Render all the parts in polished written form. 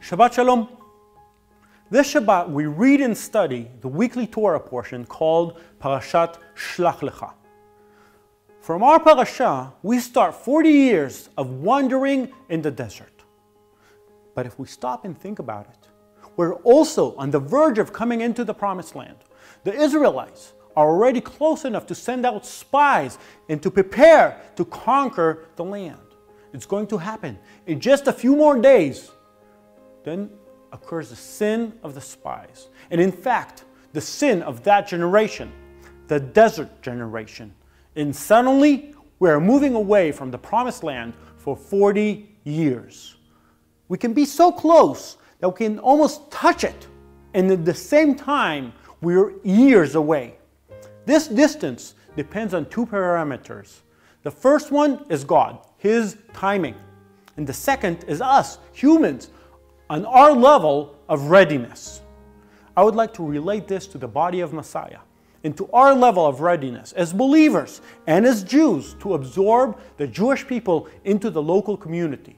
Shabbat Shalom. This Shabbat we read and study the weekly Torah portion called Parasha Shelach Lecha. From our parasha, we start 40 years of wandering in the desert. But if we stop and think about it, we're also on the verge of coming into the promised land. The Israelites are already close enough to send out spies and to prepare to conquer the land. It's going to happen in just a few more days. Then occurs the sin of the spies. And in fact, the sin of that generation, the desert generation. And suddenly, we're moving away from the promised land for 40 years. We can be so close that we can almost touch it. And at the same time, we're years away. This distance depends on two parameters. The first one is God, His timing. And the second is us, humans, on our level of readiness. I would like to relate this to the body of Messiah and to our level of readiness as believers and as Jews to absorb the Jewish people into the local community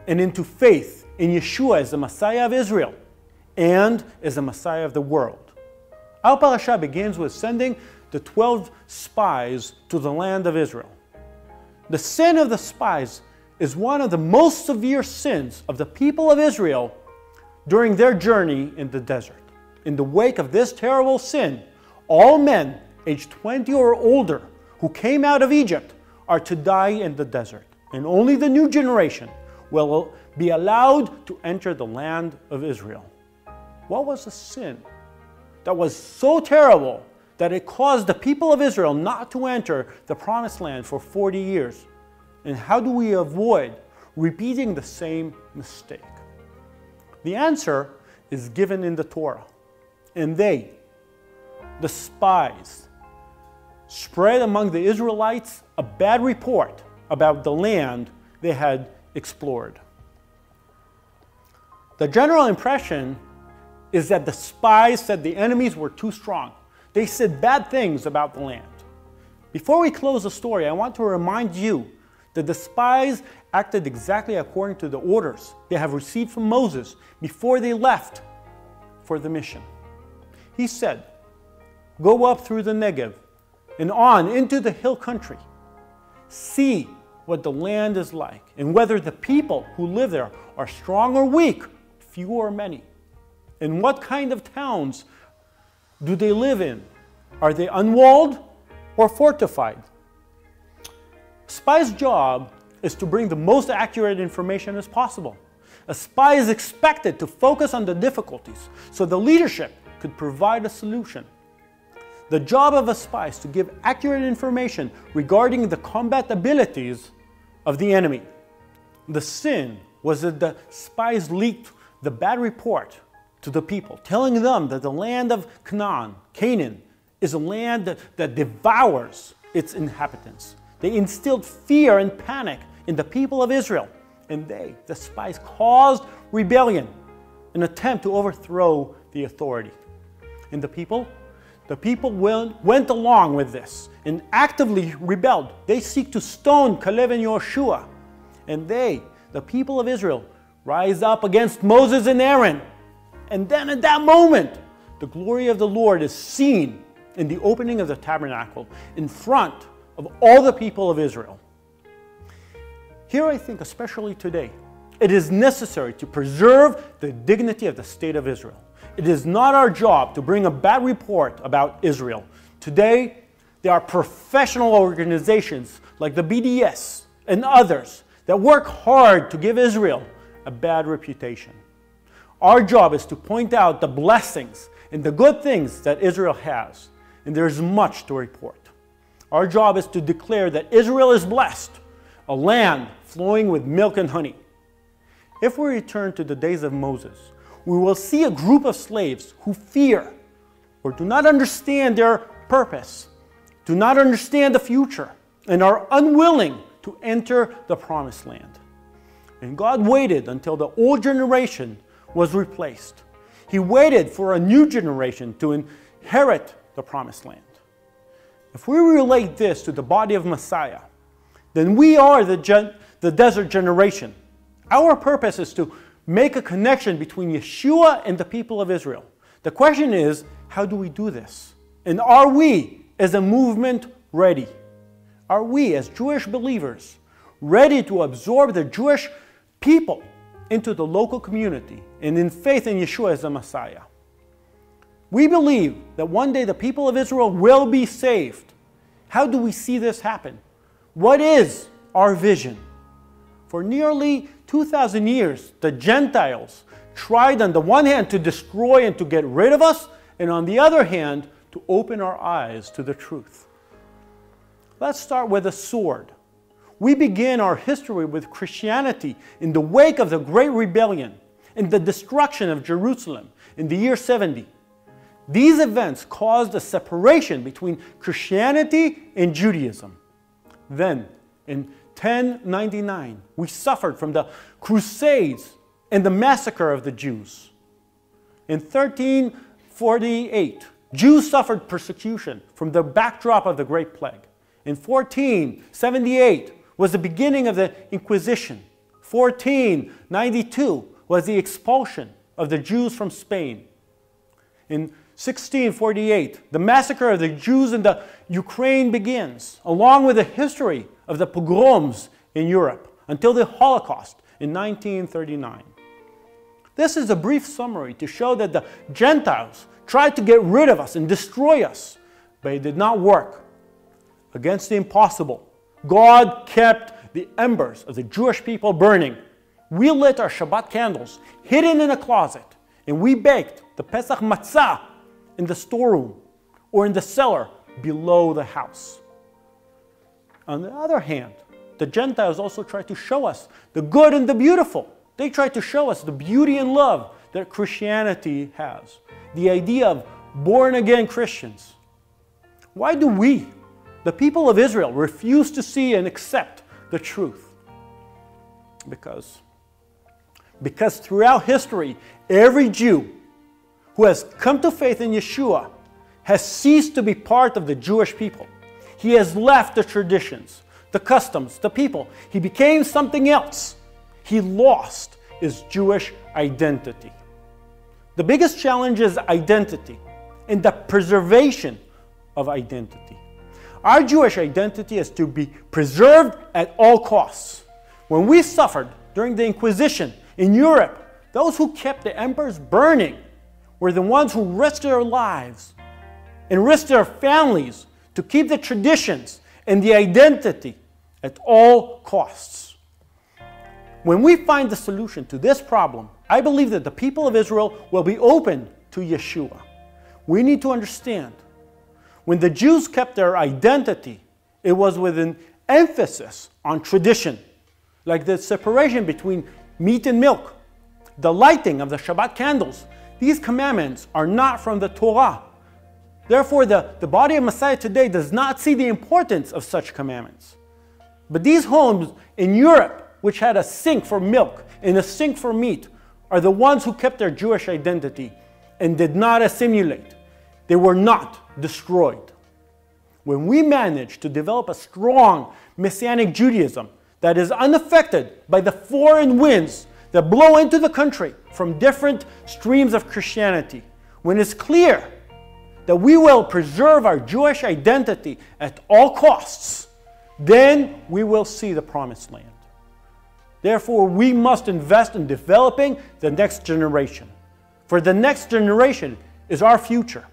and into faith in Yeshua as the Messiah of Israel and as the Messiah of the world. Our parasha begins with sending the 12 spies to the land of Israel. The sin of the spies is one of the most severe sins of the people of Israel during their journey in the desert. In the wake of this terrible sin, all men aged 20 or older who came out of Egypt are to die in the desert, and only the new generation will be allowed to enter the land of Israel. What was the sin that was so terrible that it caused the people of Israel not to enter the promised land for 40 years? And how do we avoid repeating the same mistake? The answer is given in the Torah. And they, the spies, spread among the Israelites a bad report about the land they had explored. The general impression is that the spies said the enemies were too strong. They said bad things about the land. Before we close the story, I want to remind you that the spies acted exactly according to the orders they have received from Moses before they left for the mission. He said, "Go up through the Negev and on into the hill country. See what the land is like and whether the people who live there are strong or weak, few or many. And what kind of towns do they live in? Are they unwalled or fortified?" A spy's job is to bring the most accurate information as possible. A spy is expected to focus on the difficulties so the leadership could provide a solution. The job of a spy is to give accurate information regarding the combat abilities of the enemy. The sin was that the spies leaked the bad report to the people, telling them that the land of Canaan, is a land that devours its inhabitants. They instilled fear and panic in the people of Israel, and they, the spies, caused rebellion, an attempt to overthrow the authority. And the people went along with this and actively rebelled. They seek to stone Caleb and Yoshua, and they, the people of Israel, rise up against Moses and Aaron. And then at that moment, the glory of the Lord is seen in the opening of the tabernacle in front of all the people of Israel. Here I think, especially today, it is necessary to preserve the dignity of the state of Israel. It is not our job to bring a bad report about Israel. Today, there are professional organizations like the BDS and others that work hard to give Israel a bad reputation. Our job is to point out the blessings and the good things that Israel has, and there is much to report. Our job is to declare that Israel is blessed, a land flowing with milk and honey. If we return to the days of Moses, we will see a group of slaves who fear or do not understand their purpose, do not understand the future, and are unwilling to enter the promised land. And God waited until the old generation was replaced. He waited for a new generation to inherit the promised land. If we relate this to the body of Messiah, then we are the desert generation. Our purpose is to make a connection between Yeshua and the people of Israel. The question is, how do we do this? And are we, as a movement, ready? Are we, as Jewish believers, ready to absorb the Jewish people into the local community and in faith in Yeshua as the Messiah? We believe that one day the people of Israel will be saved. How do we see this happen? What is our vision? For nearly 2,000 years, the Gentiles tried on the one hand to destroy and to get rid of us, and on the other hand, to open our eyes to the truth. Let's start with a sword. We begin our history with Christianity in the wake of the Great Rebellion and the destruction of Jerusalem in the year 70. These events caused a separation between Christianity and Judaism. Then, in 1099, we suffered from the Crusades and the massacre of the Jews. In 1348, Jews suffered persecution from the backdrop of the Great Plague. In 1478 was the beginning of the Inquisition. 1492 was the expulsion of the Jews from Spain. In 1648, the massacre of the Jews in the Ukraine begins, along with the history of the pogroms in Europe, until the Holocaust in 1939. This is a brief summary to show that the Gentiles tried to get rid of us and destroy us, but it did not work. Against the impossible, God kept the embers of the Jewish people burning. We lit our Shabbat candles hidden in a closet, and we baked the Pesach matzah in the storeroom or in the cellar below the house. On the other hand, the Gentiles also tried to show us the good and the beautiful. They tried to show us the beauty and love that Christianity has. The idea of born-again Christians. Why do we, the people of Israel, refuse to see and accept the truth? Because throughout history, every Jew who has come to faith in Yeshua has ceased to be part of the Jewish people. He has left the traditions, the customs, the people. He became something else. He lost his Jewish identity. The biggest challenge is identity and the preservation of identity. Our Jewish identity is to be preserved at all costs. When we suffered during the Inquisition in Europe, those who kept the embers burning were the ones who risked their lives and risked their families to keep the traditions and the identity at all costs. When we find the solution to this problem, I believe that the people of Israel will be open to Yeshua. We need to understand, when the Jews kept their identity, it was with an emphasis on tradition, like the separation between meat and milk, the lighting of the Shabbat candles. These commandments are not from the Torah. Therefore, the body of Messiah today does not see the importance of such commandments. But these homes in Europe, which had a sink for milk and a sink for meat, are the ones who kept their Jewish identity and did not assimilate. They were not destroyed. When we manage to develop a strong Messianic Judaism that is unaffected by the foreign winds that blow into the country from different streams of Christianity, when it's clear that we will preserve our Jewish identity at all costs, then we will see the promised land. Therefore, we must invest in developing the next generation. For the next generation is our future.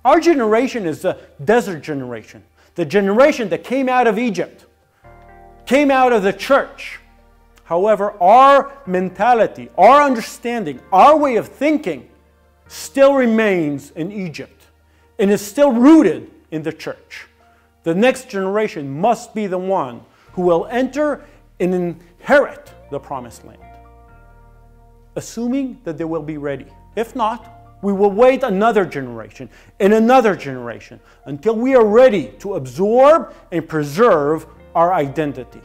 Our generation is the desert generation, the generation that came out of Egypt, came out of the church. However, our mentality, our understanding, our way of thinking still remains in Egypt and is still rooted in the church. The next generation must be the one who will enter and inherit the promised land, assuming that they will be ready. If not, we will wait another generation and another generation until we are ready to absorb and preserve our identity.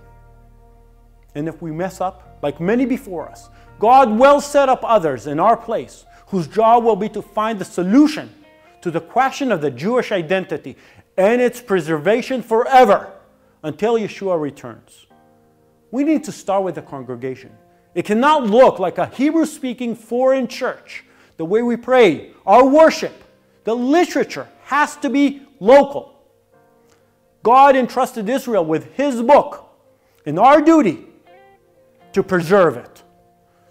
And if we mess up, like many before us, God will set up others in our place whose job will be to find the solution to the question of the Jewish identity and its preservation forever until Yeshua returns. We need to start with the congregation It cannot look like a Hebrew-speaking foreign church. The way we pray, our worship, the literature has to be local. God entrusted Israel with His book, and our duty to preserve it,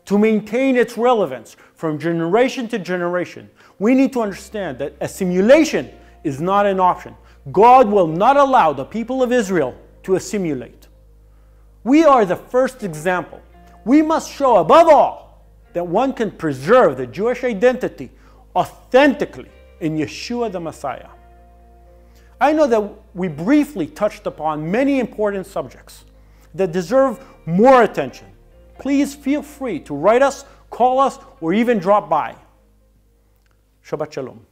to maintain its relevance from generation to generation. We need to understand that assimilation is not an option. God will not allow the people of Israel to assimilate. We are the first example. We must show above all that one can preserve the Jewish identity authentically in Yeshua the Messiah. I know that we briefly touched upon many important subjects that deserve more attention. Please feel free to write us, call us, or even drop by. Shabbat Shalom.